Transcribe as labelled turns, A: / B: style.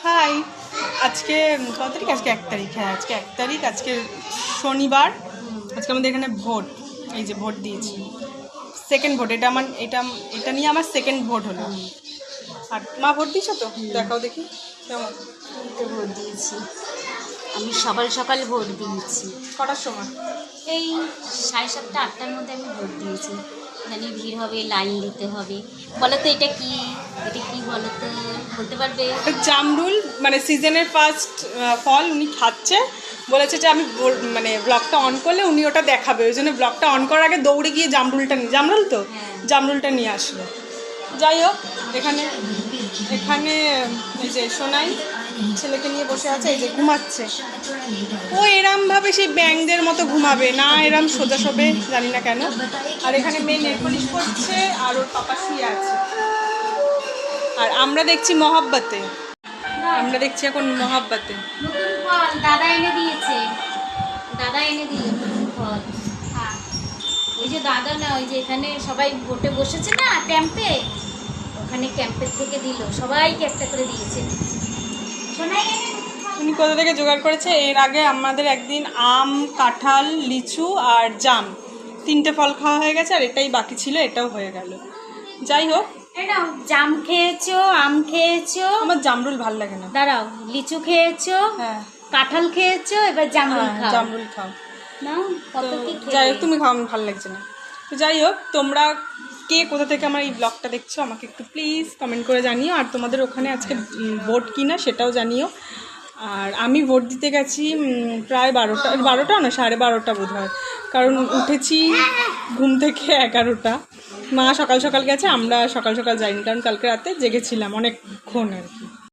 A: High, আজকে কত তারিখ? আজকে 1 তারিখ। হ্যাঁ, আজকে 1 তারিখ, আজকে শনিবার। আজকে আমাদের এখানে ভোট, এই যে ভোট দিয়েছি, সেকেন্ড ভোট। এটা নিয়ে আমার সেকেন্ড ভোট হলো। আর মা ভোট দিয়েছো তো? দেখাও দেখি কেমন।
B: তো ভোট দিয়েছি, আমি সকাল সকাল ভোট দিয়েছি।
A: কটার সময়?
B: এই 7:30 8টার মধ্যে আমি ভোট দিয়েছি। এখানে ভিড় হবে, লাইন দিতে হবে। বলো তো এটা কি বলো তো, বলতে পারবে?
A: জামরুল, মানে সিজনের ফার্স্ট ফল। উনি খাচ্ছে, বলেছে যে আমি মানে ব্লগটা অন করলে উনি ওটা দেখাবে, ওই জন্য ব্লগটা অন করার আগে দৌড়ে গিয়ে জামরুল তো জামরুলটা নিয়ে আসলো। যাই হোক, এখানে এই যে সোনাই ছেলেকে নিয়ে বসে আছে, এই যে ঘুমাচ্ছে। ও এরমভাবে সেই ব্যাঙদের মতো ঘুমাবে না, এরম সোজা শোবে, জানি না কেন। আর এখানে মেয়ে নেল পলিশ করছে, আর ওর পাপা শুয়ে আছে। আর আমরা দেখছি এখন মহাব্বাতে।
B: নতুন ফল দাদা এনে দিয়েছে, নতুন ফল। হ্যাঁ, ওই যে দাদা না, ওই যে এখানে সবাই ভোটে বসেছে না ক্যাম্পে, ওখানে ক্যাম্পের থেকে দিল, সবাইকে একটা করে দিয়েছে। শোনাই এনে
A: উনি কোথা থেকে জোগাড় করেছে? এর আগে আমাদের একদিন আম, কাঁঠাল, লিচু আর জাম, 3টে ফল খাওয়া হয়ে গেছে, আর এটাই বাকি ছিল, এটাও হয়ে গেল। যাই হোক,
B: জাম খেয়েছো, আম খেয়েছো,
A: আমার জামরুল ভাল লাগে না।
B: দাঁড়াও, লিচু খেয়েছো,
A: হ্যাঁ,
B: কাঁঠাল খেয়েছো, এবার জামরুল খাও।
A: জামরুল খাও।
B: নাও, কত
A: তো
B: কি
A: যাই হোক,
B: খেয়ে।
A: তুমি খাও, আমার ভালো লাগছে না। তো যাই হোক, তোমরা কে কোথা থেকে আমার এই ব্লগটা দেখছো আমাকে একটু প্লিজ কমেন্ট করে জানিও। আর তোমাদের ওখানে আজকে ভোট কিনা সেটাও জানিও। আর আমি ভোট দিতে গেছি প্রায় 12টা না 12:30 বোধ হয়, কারণ উঠেছি ঘুম থেকে 11টা। মা সকাল সকাল গেছে, আমরা সকাল সকাল যাইনি, কারণ কালকে রাতে জেগেছিলাম অনেকক্ষণ আর কি।